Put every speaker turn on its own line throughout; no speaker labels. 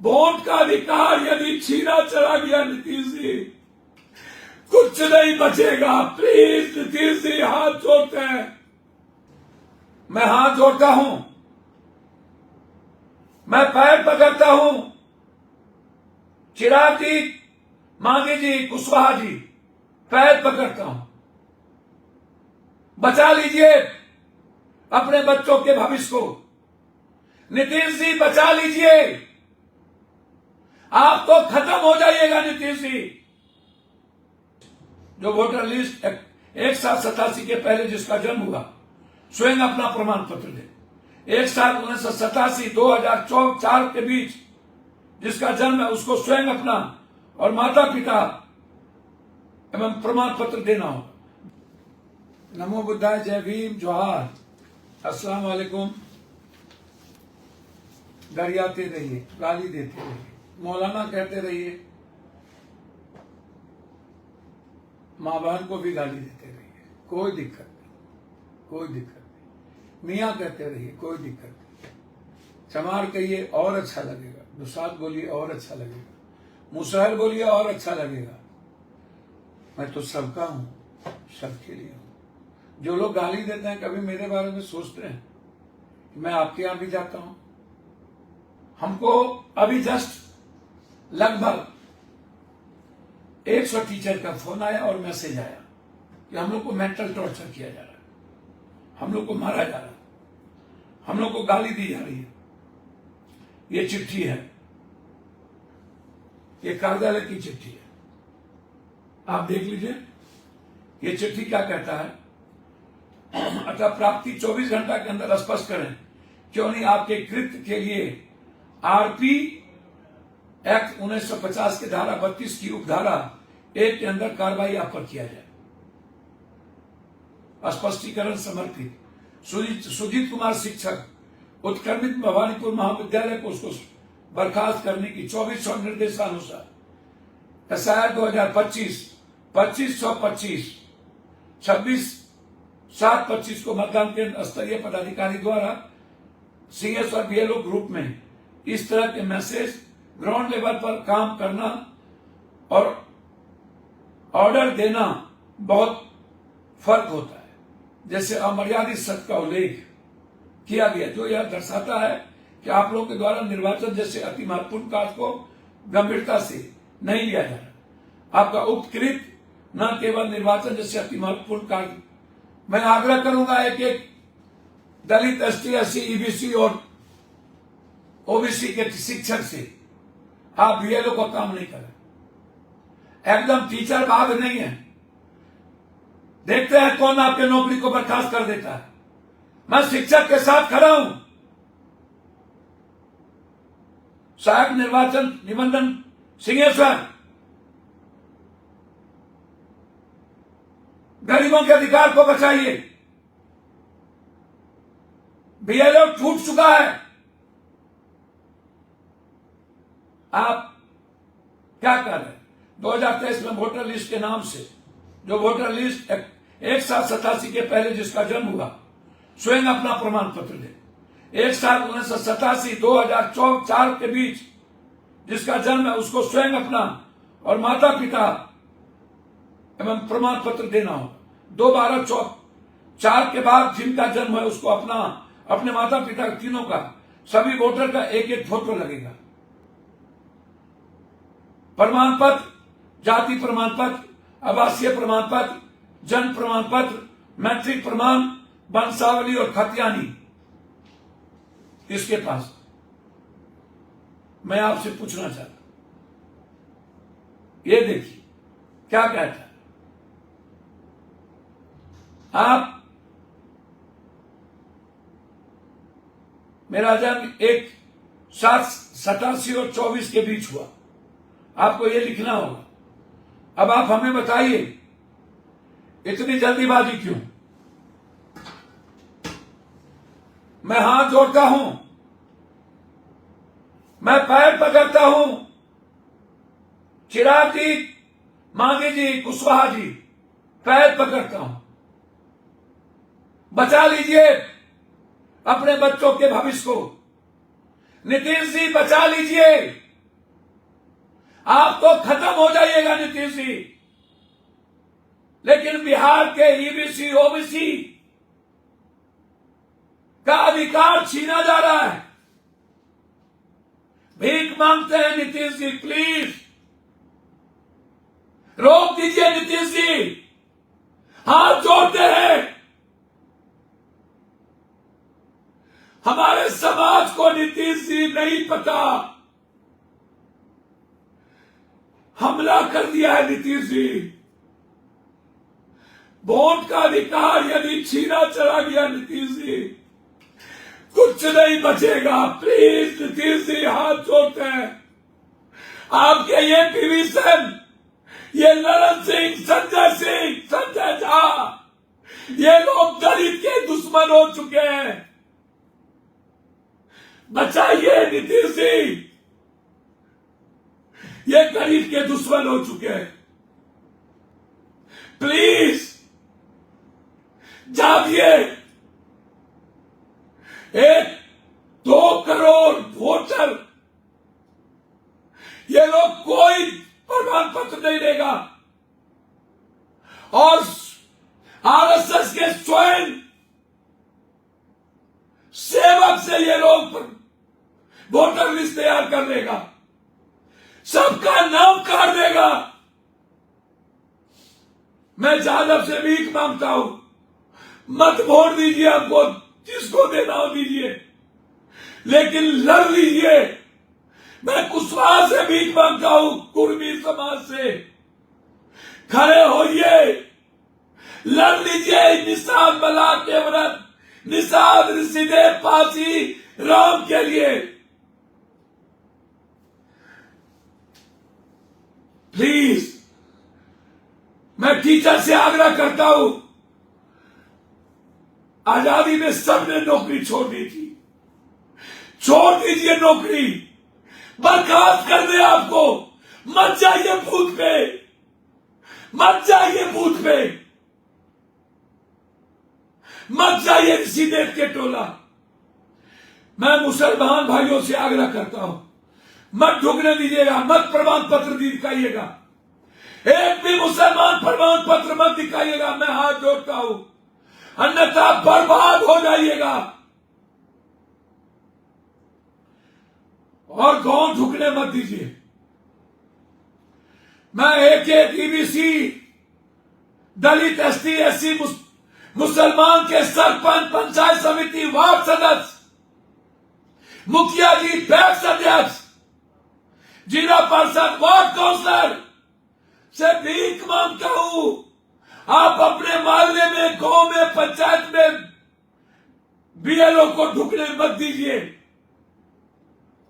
Vote का अधिकार यदि छीना चला गया नीतीश जी, कुछ नहीं बचेगा। प्लीज नीतीश जी, हाथ जोड़ते हैं, मैं हाथ जोड़ता हूं, मैं पैर पकड़ता हूं। चिराग जी, मांझी जी, कुशवाहा जी, पैर पकड़ता हूं, बचा लीजिए अपने बच्चों के भविष्य को। नीतीश जी, बचा लीजिए, आप तो खत्म हो जाइएगा नीतीश जी। जो वोटर लिस्ट 1787 के पहले जिसका जन्म हुआ, स्वयं अपना प्रमाण पत्र दे। 1987 2004 के बीच जिसका जन्म है, उसको स्वयं अपना और माता पिता एवं प्रमाण पत्र देना हो। नमो बुद्धाय, जय भीम, जोहार, अस्सलाम वालेकुम। गरियाते रहिए, गाली देते रहिए, मौलाना कहते रहिए, मां बहन को भी गाली देते रहिए, कोई दिक्कत नहीं, कोई दिक्कत नहीं। मियाँ कहते रहिए, कोई दिक्कत नहीं। चमार कहिए और अच्छा लगेगा, दुसाद बोलिए और अच्छा लगेगा, मुसहर बोलिए और अच्छा लगेगा। मैं तो सबका हूं, सबके लिए हूं। जो लोग गाली देते हैं, कभी मेरे बारे में सोचते हैं कि मैं आपके यहां भी जाता हूं। हमको अभी जस्ट लगभग 100 टीचर का फोन आया और मैसेज आया कि हम लोग को मेंटल टॉर्चर किया जा रहा है, हम लोग को मारा जा रहा है, हम लोग को गाली दी जा रही है। ये चिट्ठी है, ये कार्यालय की चिट्ठी है, आप देख लीजिए। ये चिट्ठी क्या कहता है? अतः प्राप्ति 24 घंटा के अंदर स्पष्ट करें, क्यों नहीं आपके कृत्य के लिए आरपी एक्ट 1950 के धारा 32 की उपधारा 1 के अंदर कार्रवाई आप पर किया जाए। स्पष्टीकरण समर्पित सुजीत कुमार शिक्षक, उत्क्रमित भवानीपुर महाविद्यालय को उसको बर्खास्त करने की 2400 निर्देशानुसार एसआईआर 2025 2525 26/7/25 को मतदान केंद्र स्तरीय पदाधिकारी द्वारा सीएस और बीएलओ ग्रुप में इस तरह के मैसेज ग्राउंड लेवल पर काम करना और ऑर्डर देना बहुत फर्क होता है। जैसे अमर्यादित सत्य का उल्लेख किया गया, जो यह दर्शाता है कि आप लोगों के द्वारा निर्वाचन जैसे अति महत्वपूर्ण कार्य को गंभीरता से नहीं लिया जा रहा। आपका उपकृत न केवल निर्वाचन जैसे अति महत्वपूर्ण कार्य, मैं आग्रह करूंगा एक एक दलित, एसटी, एससी, ईबीसी और ओबीसी के शिक्षक से आप बीएलओ का काम नहीं करें। एकदम टीचर भाग नहीं है, देखते हैं कौन आपके नौकरी को बर्खास्त कर देता है। मैं शिक्षक के साथ खड़ा हूं। सहायक निर्वाचन निबंधन सिंहेश्वर, गरीबों के अधिकार को बचाइए। बीएलओ छूट चुका है, आप क्या कर रहे हैं? 2023 में वोटर लिस्ट के नाम से, जो वोटर लिस्ट 1787 के पहले जिसका जन्म हुआ, स्वयं अपना प्रमाण पत्र दे। 1987 2004 के बीच जिसका जन्म है, उसको स्वयं अपना और माता पिता एवं प्रमाण पत्र देना हो। 2/12/4 के बाद जिनका जन्म है, उसको अपना, अपने माता पिता तीनों का, सभी वोटर का एक एक फोटो लगेगा। प्रमाण पत्र, जाति प्रमाण पत्र, आवासीय प्रमाण पत्र, जन्म प्रमाण पत्र, मैट्रिक प्रमाण, वंशावली और खतियानी इसके पास। मैं आपसे पूछना चाहता हूं, ये देखिए क्या कहता है। आप, मेरा जन्म 1/7/87 और 24 के बीच हुआ, आपको ये लिखना होगा। अब आप हमें बताइए, इतनी जल्दीबाजी क्यों? मैं हाथ जोड़ता हूं, मैं पैर पकड़ता हूं। चिराग जी, मांझी जी, कुशवाहा जी, पैर पकड़ता हूं, बचा लीजिए अपने बच्चों के भविष्य को। नीतीश जी, बचा लीजिए, आप तो खत्म हो जाइएगा नीतीश जी, लेकिन बिहार के ईबीसी ओबीसी का अधिकार छीना जा रहा है। भीख मांगते हैं नीतीश जी, प्लीज रोक दीजिए नीतीश जी, हाथ जोड़ते हैं। हमारे समाज को नीतीश जी नहीं पता, हमला कर दिया है नीतीश जी। वोट का अधिकार यदि छीना चला गया नीतीश जी, कुछ नहीं बचेगा। प्लीज नीतीश जी, हाथ जोड़ते हैं। आपके ये डिवीजन, ये ललन सिंह, संजय झा, ये लोग दलित के दुश्मन हो चुके हैं। बचाइए नीतीश जी, ये गरीब के दुश्मन हो चुके हैं। प्लीज जागिए। 1-2 करोड़ वोटर, ये लोग कोई प्रमाण पत्र नहीं देगा, और आरएसएस के स्वयं सेवक से ये लोग वोटर लिस्ट तैयार कर देगा, सबका नाम काट देगा। मैं जादव से भीख मांगता हूं, मत वोट दीजिए, हमको जिसको देना हो दीजिए, लेकिन लड़ लीजिए। मैं कुशवाहा से भीख मांगता हूं, कुर्मी समाज से, खड़े होइए, लड़ लीजिए। निषाद बला के व्रत, निषाद ऋषिदेव पासी राम के लिए। प्लीज, मैं टीचर से आग्रह करता हूं, आजादी में सबने नौकरी छोड़ दी थी, छोड़ दीजिए नौकरी, बर्खास्त कर दे आपको। मत जाइए बूथ पे, मत जाइए बूथ पे, मत जाइए ऋषिदेव के टोला। मैं मुसलमान भाइयों से आग्रह करता हूं, मत ढुकने दीजिएगा, मत प्रमाण पत्र दिखाइएगा, एक भी मुसलमान प्रमाण पत्र मत दिखाइएगा। मैं हाथ जोड़ता हूं, अन्यथा बर्बाद हो जाइएगा। और गांव ढुकने मत दीजिए। मैं एक ईबीसी, दलित, एसटी, एससी, मुसलमान के सरपंच, पंचायत समिति, वार्ड सदस्य, मुखिया जी, पैक्स अध्यक्ष, जिला परिषद, वार्ड काउंसलर से भीख मांगता हूं, आप अपने मोहल्ले में, गांव में, पंचायत में बीएलओ को ढुकने मत दीजिए,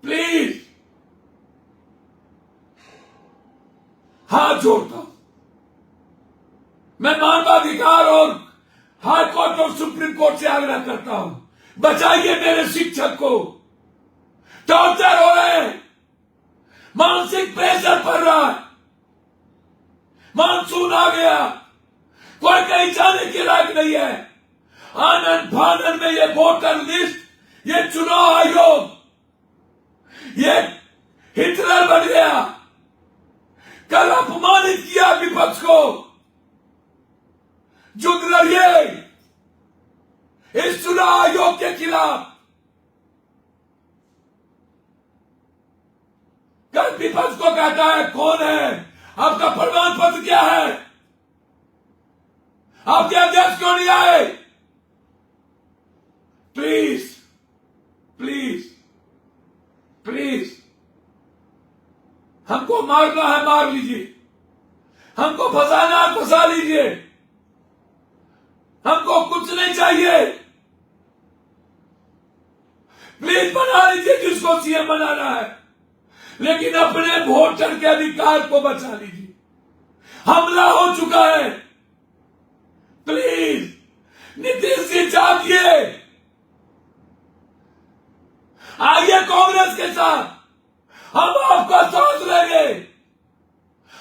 प्लीज। हाथ जोड़ता हूं। मैं मानवाधिकार और हाई कोर्ट और सुप्रीम कोर्ट से आग्रह करता हूं, बचाइए मेरे शिक्षक को, टॉर्चर हो रहे हैं, मानसिक प्रेशर पड़ रहा है। मानसून आ गया, कोई कहीं जाने के लायक नहीं है। आनंद फानन में ये वोटर लिस्ट, ये चुनाव आयोग, ये हिटलर बन गया। कल अपमानित किया विपक्ष को, जुट लड़िए इस चुनाव आयोग के खिलाफ। कल विपक्ष को कहता है कौन है, आपका प्रमाण पत्र क्या है, आपके अध्यक्ष क्यों नहीं आए। प्लीज प्लीज प्लीज, हमको मारना है मार लीजिए, हमको फंसाना है फंसा लीजिए, हमको कुछ नहीं चाहिए। प्लीज बना लीजिए जिसको सीएम बनाना है, लेकिन अपने वोटर के अधिकार को बचा लीजिए। हमला हो चुका है, प्लीज नीतीश जी जागिए, आइए कांग्रेस के साथ, हम आपका साथ लेंगे।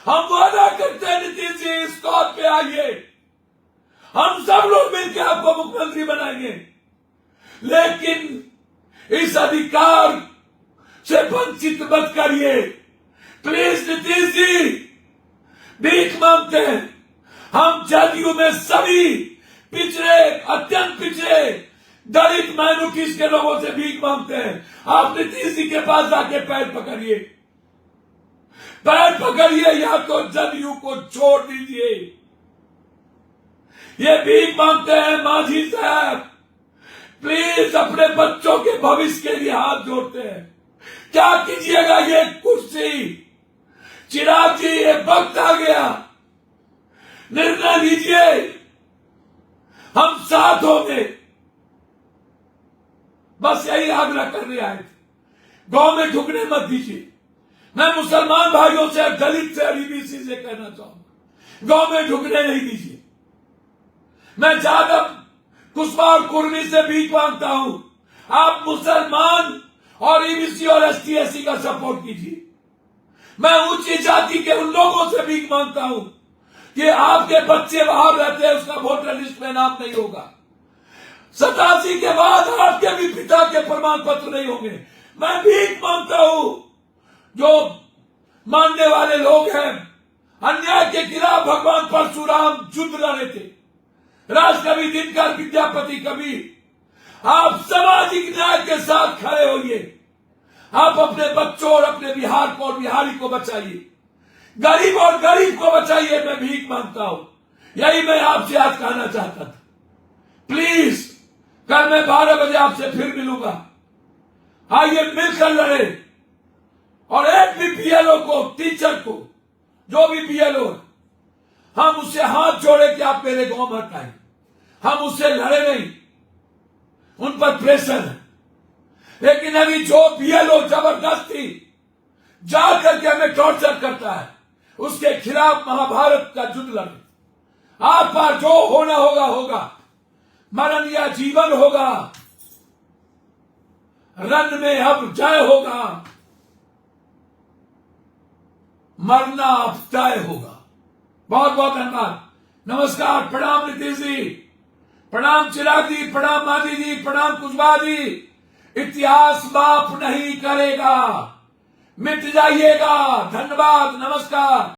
हम वादा करते हैं नीतीश जी, इस कौर पे आइए, हम सब लोग मिलकर आपको मुख्यमंत्री बनाएंगे, लेकिन इस अधिकार से वंचित मत करिए। प्लीज नीतीश जी, भीख मांगते हैं। हम जदयू में सभी पिछड़े, अत्यंत पिछड़े, दलित माइनॉरिटीज के लोगों से भीख मांगते हैं। आप नीतीश जी के पास जाके पैर पकड़िए, पैर पकड़िए, या तो जदयू को छोड़ दीजिए। ये भीख मांगते हैं। मांझी साहब, प्लीज अपने बच्चों के भविष्य के लिए हाथ जोड़ते हैं, क्या कीजिएगा? ये कुर्सी, चिराग जी, ये वक्त आ गया, निर्णय लीजिए, हम साथ होंगे। बस यही आग्रह करने आए थे। गांव में ढुकने मत दीजिए। मैं मुसलमान भाइयों से, दलित से, ओबीसी से कहना चाहूंगा, गांव में ढुकने नहीं दीजिए। मैं जादव, कुशवाहा, कुर्मी से भीख मांगता हूं, आप मुसलमान और ओबीसी और एसटी एससी का सपोर्ट कीजिए। मैं ऊंची जाति के उन लोगों से भीख मांगता हूं कि आपके बच्चे बाहर रहते हैं, उसका वोटर लिस्ट में नाम नहीं होगा, 87 के बाद आपके भी पिता के प्रमाण पत्र नहीं होंगे। मैं भीख मांगता हूं। जो मानने वाले लोग हैं, अन्याय के खिलाफ भगवान परशुराम युद्ध लड़े थे, राजकवि दिनकर, विद्यापति कवि, आप सामाजिक न्याय के साथ खड़े होइए। आप अपने बच्चों और अपने बिहार को और बिहारी को बचाइए, गरीब और गरीब को बचाइए। मैं भीख मांगता हूं, यही मैं आपसे आज कहना चाहता था। प्लीज, कल मैं 12 बजे आपसे फिर मिलूंगा। आइए मिलकर लड़े, और एक भी बीएलओ को, टीचर को, जो भी बीएलओ है, हम उससे हाथ जोड़े कि आप मेरे गांव में आए। हम उससे लड़े नहीं, उन पर प्रेशर है। लेकिन अभी जो बीएलओ जबरदस्ती जा करके हमें टॉर्चर करता है, उसके खिलाफ महाभारत का युद्ध लड़े। आप पर जो होना होगा होगा, मरण या जीवन होगा, रण में अब जय होगा, मरना अब तय होगा। बहुत बहुत धन्यवाद। नमस्कार, प्रणाम नीतीश जी, प्रणाम चिराग जी, प्रणाम मांझी जी, प्रणाम कुशवाहा जी। इतिहास माफ नहीं करेगा, मिट जाइएगा। धन्यवाद, नमस्कार।